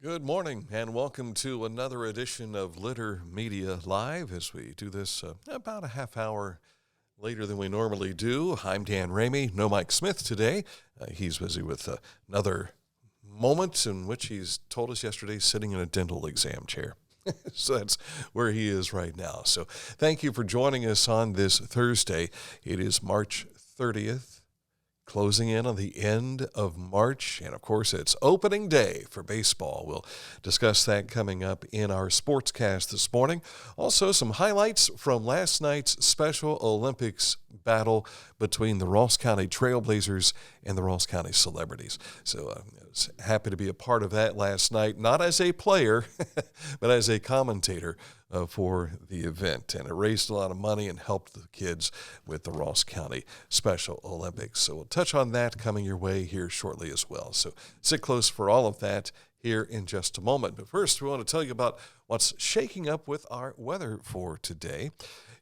Good morning and welcome to another edition of Litter Media Live as we do this about a half hour later than we normally do. I'm Dan Ramey, no Mike Smith today. He's busy with another moment in which he's told us yesterday sitting in a dental exam chair. So that's where he is right now. So thank you for joining us on this Thursday. It is March 30th. Closing in on the end of March, and of course it's opening day for baseball. We'll discuss that coming up in our sportscast this morning. Also, some highlights from last night's Special Olympics battle between the Ross County Trailblazers and the Ross County Celebrities. So I was happy to be a part of that last night, not as a player, but as a commentator for the event. And it raised a lot of money and helped the kids with the Ross County Special Olympics. So we'll touch on that coming your way here shortly as well. So sit close for all of that here in just a moment. But first, we want to tell you about what's shaking up with our weather for today.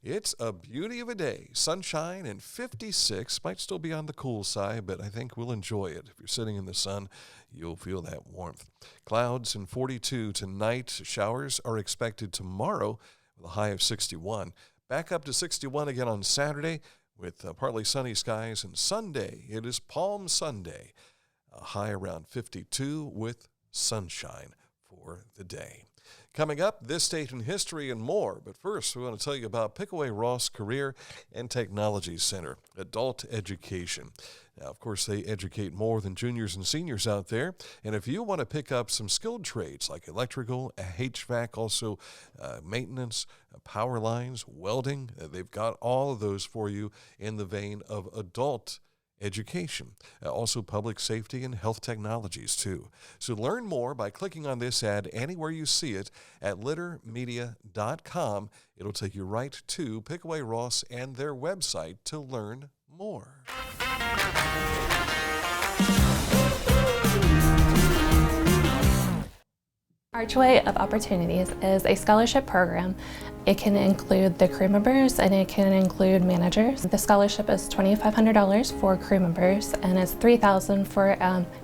It's a beauty of a day. Sunshine and 56. Might still be on the cool side, but I think we'll enjoy it. If you're sitting in the sun, you'll feel that warmth. Clouds and 42 tonight. Showers are expected tomorrow with a high of 61. Back up to 61 again on Saturday with partly sunny skies. And Sunday, it is Palm Sunday. A high around 52 with sunshine for the day. Coming up, this date in history and more. But first, we want to tell you about Pickaway Ross Career and Technology Center, adult education. Now, of course, they educate more than juniors and seniors out there. And if you want to pick up some skilled trades like electrical, HVAC, also maintenance, power lines, welding, they've got all of those for you in the vein of adult education, also public safety and health technologies too. So learn more by clicking on this ad anywhere you see it at littermedia.com. It'll take you right to Pickaway Ross and their website to learn more. Archway of Opportunities is a scholarship program. It can include the crew members and it can include managers. The scholarship is $2,500 for crew members and it's $3,000 for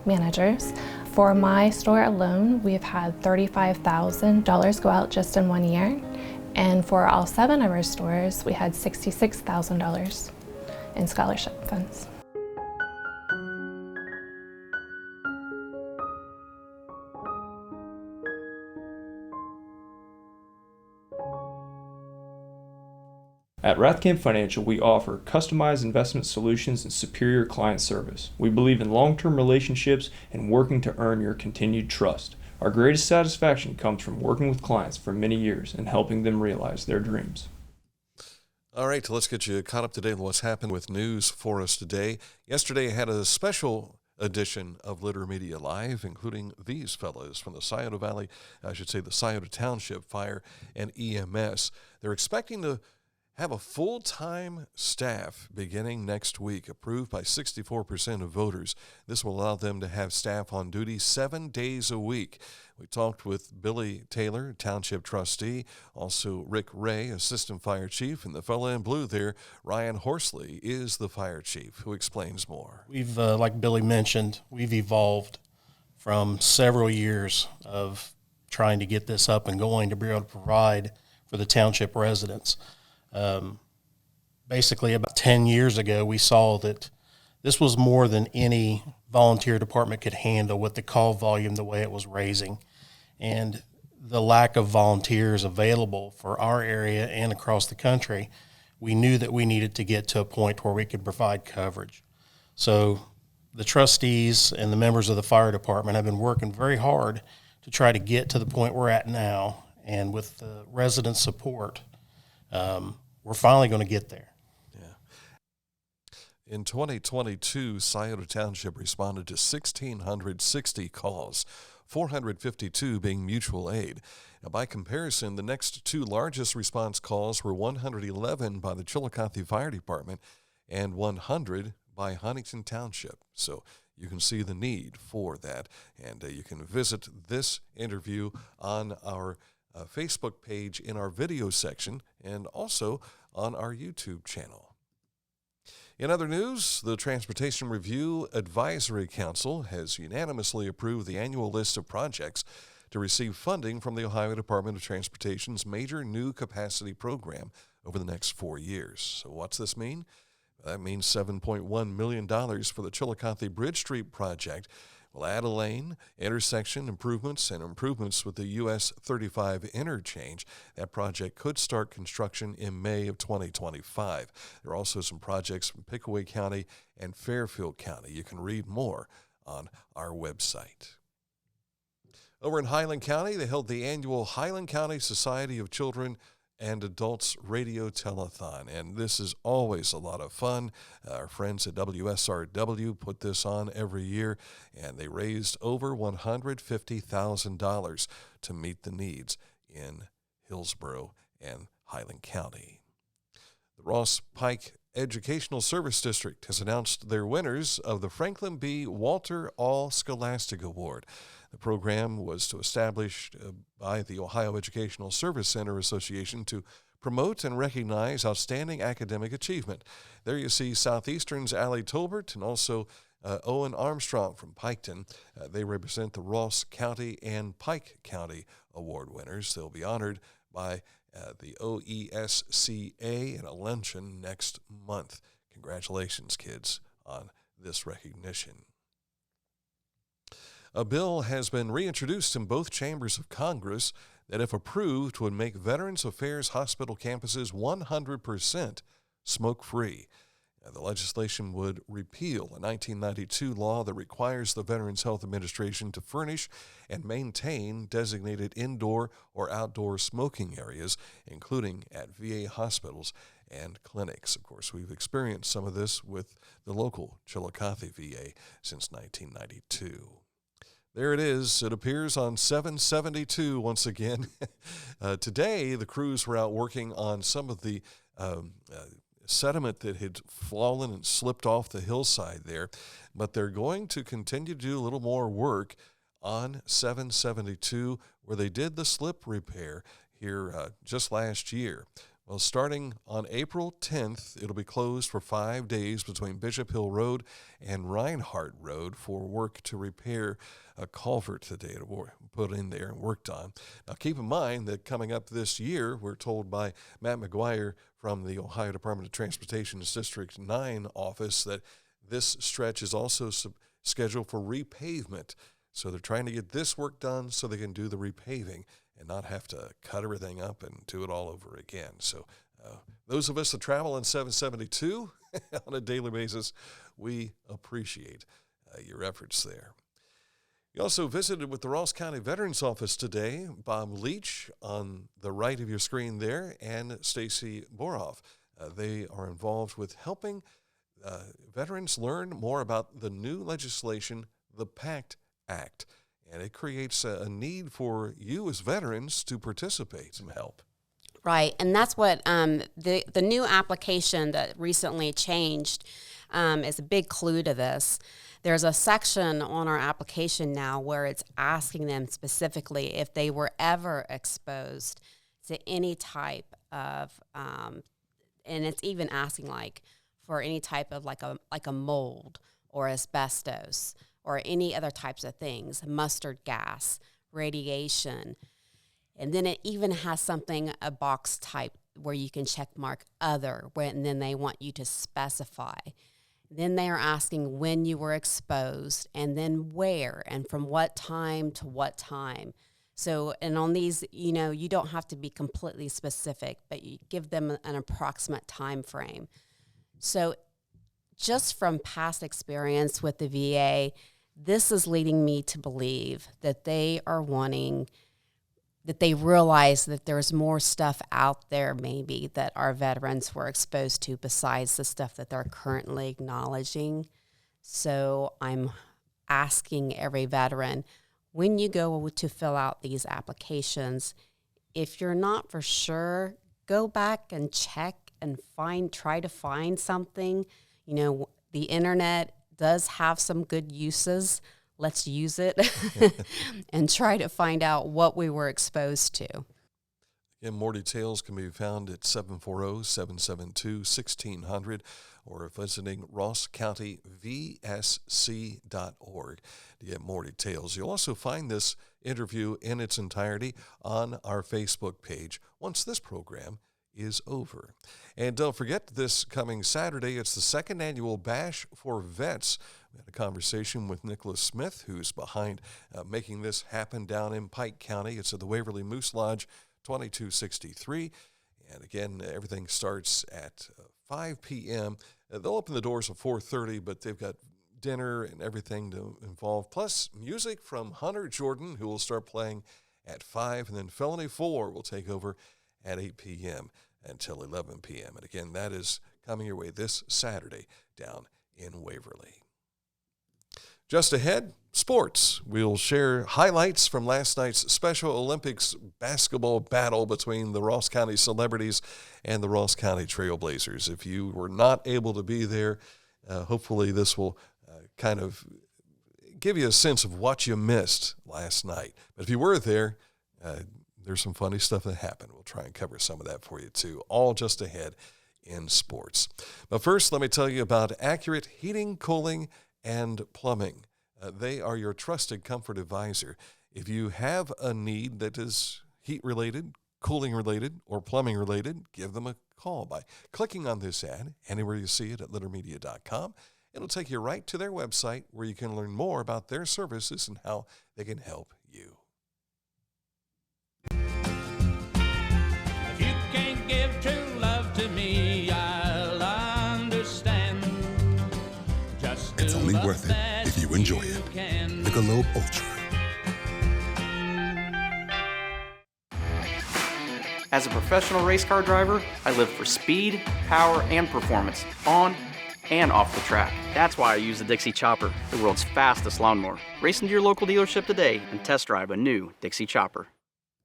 managers. For my store alone, we've had $35,000 go out just in 1 year. And for all 7 of our stores, we had $66,000 in scholarship funds. At Rathkamp Financial, we offer customized investment solutions and superior client service. We believe in long-term relationships and working to earn your continued trust. Our greatest satisfaction comes from working with clients for many years and helping them realize their dreams. All right, let's get you caught up to date on what's happened with news for us today. Yesterday, I had a special edition of Litter Media Live, including these fellows from the Scioto Valley, the Scioto Township Fire and EMS. They're expecting to have a full-time staff beginning next week, approved by 64% of voters. This will allow them to have staff on duty 7 days a week. We talked with Billy Taylor, Township Trustee, also Rick Ray, Assistant Fire Chief, and the fellow in blue there, Ryan Horsley, is the Fire Chief, who explains more. We've, like Billy mentioned, we've evolved from several years of trying to get this up and going to be able to provide for the township residents. Basically about 10 years ago, we saw that this was more than any volunteer department could handle with the call volume the way it was raising and the lack of volunteers available for our area and across the country. We knew that we needed to get to a point where we could provide coverage. So the trustees and the members of the fire department have been working very hard to try to get to the point we're at now. And with the resident support, we're finally going to get there. Yeah. In 2022, Scioto Township responded to 1,660 calls, 452 being mutual aid. Now, by comparison, the next two largest response calls were 111 by the Chillicothe Fire Department and 100 by Huntington Township. So you can see the need for that. And you can visit this interview on our Facebook page in our video section and also on our YouTube channel. In other news, the Transportation Review Advisory Council has unanimously approved the annual list of projects to receive funding from the Ohio Department of Transportation's major new capacity program over the next 4 years. So what's this mean? That means $7.1 million for the Chillicothe Bridge Street project. Will add a lane, intersection improvements, and improvements with the US 35 interchange. That project could start construction in May of 2025. There are also some projects from Pickaway County and Fairfield County. You can read more on our website. Over in Highland County, they held the annual Highland County Society of Children and Adults Radio Telethon, and this is always a lot of fun. Our friends at WSRW put this on every year, and they raised over $150,000 to meet the needs in Hillsborough and Highland County. The Ross-Pike Educational Service District has announced their winners of the Franklin B. Walter All Scholastic Award. The program was established by the Ohio Educational Service Center Association to promote and recognize outstanding academic achievement. There you see Southeastern's Allie Tolbert and also Owen Armstrong from Piketon. They represent the Ross County and Pike County Award winners. They'll be honored by the OESCA in a luncheon next month. Congratulations, kids, on this recognition. A bill has been reintroduced in both chambers of Congress that, if approved, would make Veterans Affairs hospital campuses 100% smoke-free. The legislation would repeal a 1992 law that requires the Veterans Health Administration to furnish and maintain designated indoor or outdoor smoking areas, including at VA hospitals and clinics. Of course, we've experienced some of this with the local Chillicothe VA since 1992. There it is. It appears on 772 once again. Today, the crews were out working on some of the sediment that had fallen and slipped off the hillside there, but they're going to continue to do a little more work on 772 where they did the slip repair here just last year. Well, starting on April 10th, it'll be closed for 5 days between Bishop Hill Road and Reinhardt Road for work to repair a culvert that they had put in there and worked on. Now, keep in mind that coming up this year, we're told by Matt McGuire from the Ohio Department of Transportation's District 9 office that this stretch is also scheduled for repavement. So they're trying to get this work done so they can do the repaving and not have to cut everything up and do it all over again. So those of us that travel on 772 on a daily basis, we appreciate your efforts there. You also visited with the Ross County Veterans Office today. Bob Leach on the right of your screen there, and Stacy Boroff. They are involved with helping veterans learn more about the new legislation, the PACT Act. And it creates a need for you as veterans to participate, some help. Right, and that's what the new application that recently changed is a big clue to this. There's a section on our application now where it's asking them specifically if they were ever exposed to any type of, and it's even asking like for any type of like a mold or asbestos, or any other types of things, mustard gas, radiation. And then it even has something, a box type, where you can check mark other, and then they want you to specify. Then they are asking when you were exposed, and then where, and from what time to what time. So, and on these, you don't have to be completely specific, but you give them an approximate time frame. So just from past experience with the VA, this is leading me to believe that they are wanting, that they realize that there's more stuff out there maybe that our veterans were exposed to besides the stuff that they're currently acknowledging. So I'm asking every veteran, when you go to fill out these applications, if you're not for sure, go back and check and try to find something. The internet does have some good uses. Let's use it and try to find out what we were exposed to. Again, more details can be found at 740-772-1600 or visiting rosscountyvsc.org to get more details. You'll also find this interview in its entirety on our Facebook page once this program is over. And don't forget, this coming Saturday, it's the second annual Bash for Vets. We had a conversation with Nicholas Smith, who's behind making this happen down in Pike County. It's at the Waverly Moose Lodge, 2263. And again, everything starts at 5 p.m. They'll open the doors at 4:30, but they've got dinner and everything to involve, plus music from Hunter Jordan, who will start playing at 5, and then Felony 4 will take over at 8 p.m. until 11 p.m. And again, that is coming your way this Saturday down in Waverly. Just ahead, sports. We'll share highlights from last night's Special Olympics basketball battle between the Ross County Celebrities and the Ross County Trailblazers. If you were not able to be there, hopefully this will kind of give you a sense of what you missed last night. But if you were there, there's some funny stuff that happened. We'll try and cover some of that for you too, all just ahead in sports. But first, let me tell you about Accurate Heating, Cooling, and Plumbing. They are your trusted comfort advisor. If you have a need that is heat-related, cooling-related, or plumbing-related, give them a call by clicking on this ad anywhere you see it at littermedia.com. It'll take you right to their website where you can learn more about their services and how they can help you. If you can't give true love to me, I'll understand. Just It's only worth it if you enjoy it. Michelob Ultra. As a professional race car driver, I live for speed, power, and performance on and off the track. That's why I use the Dixie Chopper, the world's fastest lawnmower. Race into your local dealership today and test drive a new Dixie Chopper.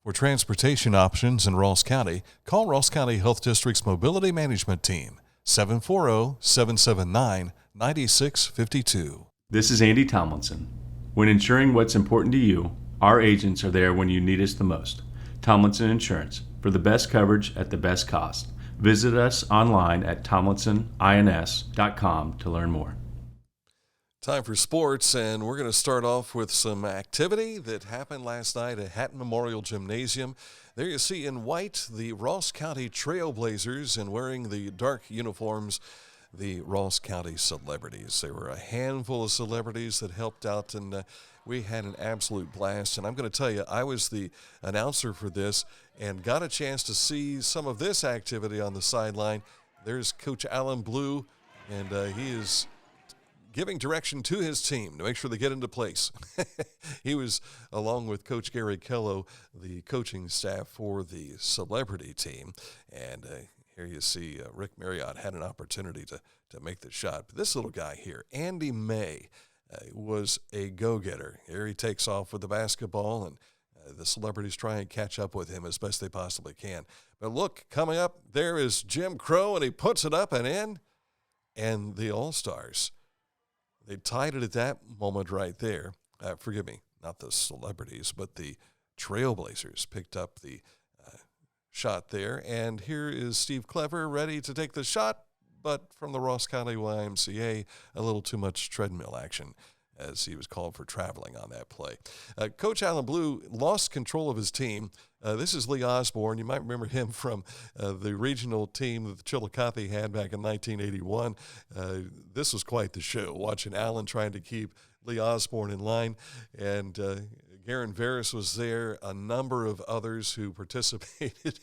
For transportation options in Ross County, call Ross County Health District's Mobility Management Team, 740-779-9652. This is Andy Tomlinson. When ensuring what's important to you, our agents are there when you need us the most. Tomlinson Insurance, for the best coverage at the best cost. Visit us online at tomlinsonins.com to learn more. Time for sports, and we're going to start off with some activity that happened last night at Hatton Memorial Gymnasium. There you see in white the Ross County Trailblazers, and wearing the dark uniforms, the Ross County Celebrities. There were a handful of celebrities that helped out, and we had an absolute blast. And I'm going to tell you, I was the announcer for this and got a chance to see some of this activity on the sideline. There's Coach Alan Blue, and he is giving direction to his team to make sure they get into place. He was, along with Coach Gary Kello, the coaching staff for the celebrity team. And here you see Rick Marriott had an opportunity to make the shot. But this little guy here, Andy May, was a go-getter. Here he takes off with the basketball, and the celebrities try and catch up with him as best they possibly can. But look, coming up, there is Jim Crow, and he puts it up and in. And the All-Stars, they tied it at that moment right there. Forgive me, not the celebrities, but the Trailblazers picked up the shot there. And here is Steve Clever ready to take the shot, but from the Ross County YMCA, a little too much treadmill action as he was called for traveling on that play. Coach Alan Blue lost control of his team. This is Lee Osborne. You might remember him from the regional team that the Chillicothe had back in 1981. This was quite the show, watching Alan trying to keep Lee Osborne in line. And Garen Veras was there, a number of others who participated.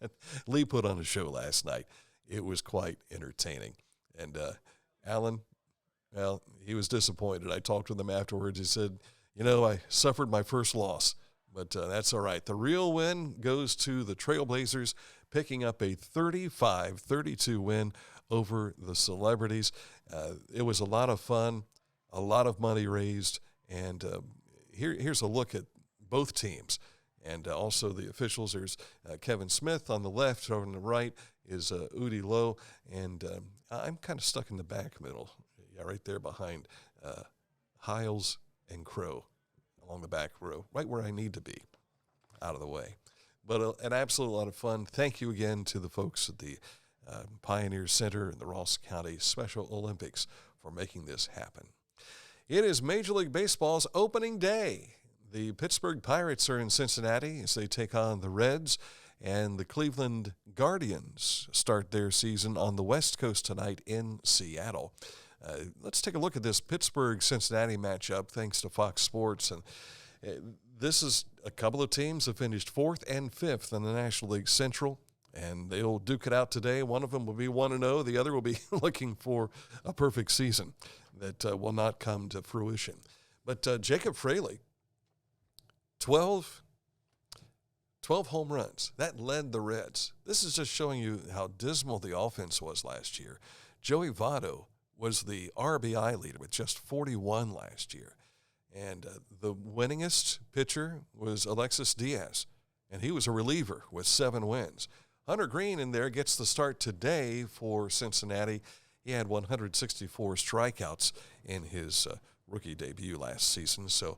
And Lee put on a show last night. It was quite entertaining. And Alan, well, he was disappointed. I talked with him afterwards. He said, I suffered my first loss, but that's all right. The real win goes to the Trailblazers, picking up a 35-32 win over the Celebrities. It was a lot of fun, a lot of money raised, and here's a look at both teams. And also the officials. There's Kevin Smith on the left. Over on the right is Udi Lowe. And I'm kind of stuck in the back middle. Yeah, right there behind Hiles and Crow along the back row, right where I need to be, out of the way. But an absolute lot of fun. Thank you again to the folks at the Pioneer Center and the Ross County Special Olympics for making this happen. It is Major League Baseball's opening day. The Pittsburgh Pirates are in Cincinnati as they take on the Reds, and the Cleveland Guardians start their season on the West Coast tonight in Seattle. Let's take a look at this Pittsburgh-Cincinnati matchup thanks to Fox Sports. And this is a couple of teams that finished 4th and 5th in the National League Central, and they'll duke it out today. One of them will be 1-0. The other will be looking for a perfect season that will not come to fruition. But Jacob Fraley, 12 home runs. That led the Reds. This is just showing you how dismal the offense was last year. Joey Votto was the RBI leader with just 41 last year. And the winningest pitcher was Alexis Diaz, and he was a reliever with 7 wins. Hunter Green in there gets the start today for Cincinnati. He had 164 strikeouts in his rookie debut last season. So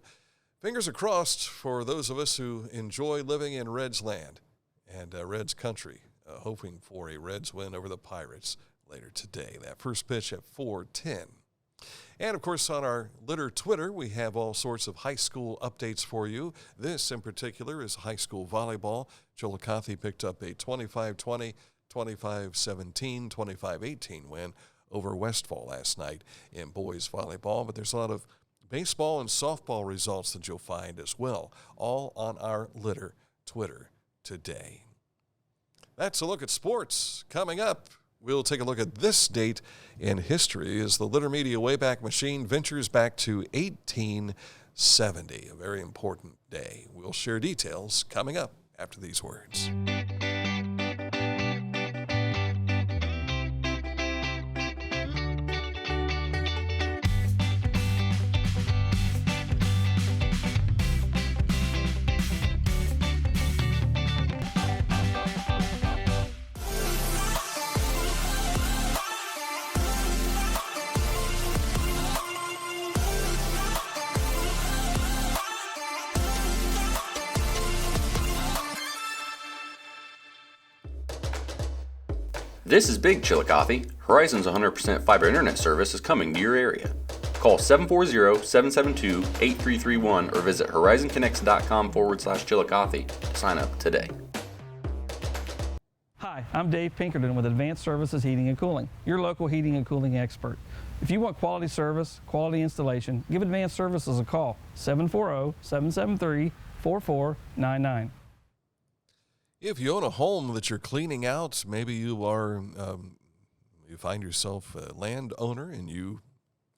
fingers are crossed for those of us who enjoy living in Reds land and Reds country, hoping for a Reds win over the Pirates later today. That first pitch at 4:10. And, of course, on our Litter Twitter, we have all sorts of high school updates for you. This, in particular, is high school volleyball. Chillicothe picked up a 25-20, 25-17, 25-18 win over Westfall last night in boys volleyball. But there's a lot of baseball and softball results that you'll find as well, all on our Litter Twitter today. That's a look at sports. Coming up, we'll take a look at this date in history as the Litter Media Wayback Machine ventures back to 1870, a very important day. We'll share details coming up after these words. This is Big Chillicothe. Horizon's 100% fiber internet service is coming to your area. Call 740-772-8331 or visit horizonconnects.com/Chillicothe to sign up today. Hi, I'm Dave Pinkerton with Advanced Services Heating and Cooling, your local heating and cooling expert. If you want quality service, quality installation, give Advanced Services a call, 740-773-4499. If you own a home that you're cleaning out, maybe you are, you find yourself a landowner and you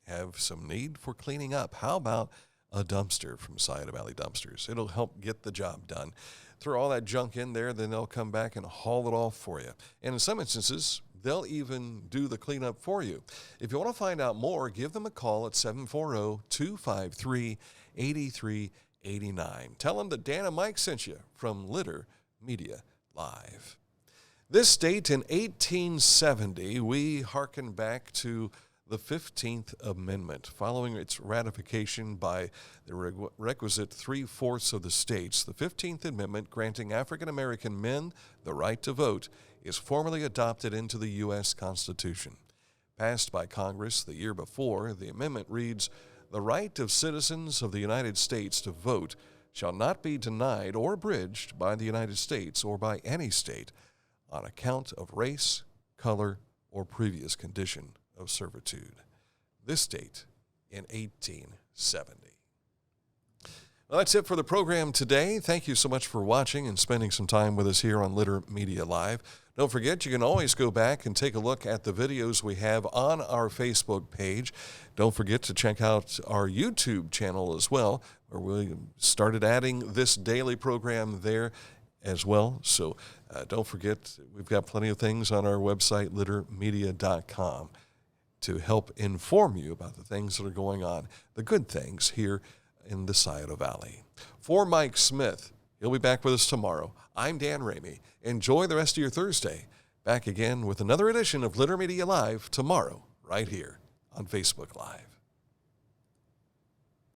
have some need for cleaning up. How about a dumpster from Scioto Valley Dumpsters? It'll help get the job done. Throw all that junk in there, then they'll come back and haul it off for you. And in some instances, they'll even do the cleanup for you. If you want to find out more, give them a call at 740-253-8389. Tell them that Dan and Mike sent you from Litter Media Live. This date in 1870, we hearken back to the 15th Amendment. Following its ratification by the requisite 3/4 of the states, the 15th Amendment, granting African American men the right to vote, is formally adopted into the U.S. Constitution. Passed by Congress the year before, the amendment reads, "The right of citizens of the United States to vote shall not be denied or abridged by the United States or by any state on account of race, color, or previous condition of servitude." This date in 1870. Well, that's it for the program today. Thank you so much for watching and spending some time with us here on Litter Media Live. Don't forget, you can always go back and take a look at the videos we have on our Facebook page. Don't forget to check out our YouTube channel as well, where we started adding this daily program there as well. So don't forget, we've got plenty of things on our website, littermedia.com, to help inform you about the things that are going on, the good things here in the Scioto Valley. For Mike Smith, he'll be back with us tomorrow. I'm Dan Ramey. Enjoy the rest of your Thursday. Back again with another edition of Litter Media Live tomorrow, right here on Facebook Live.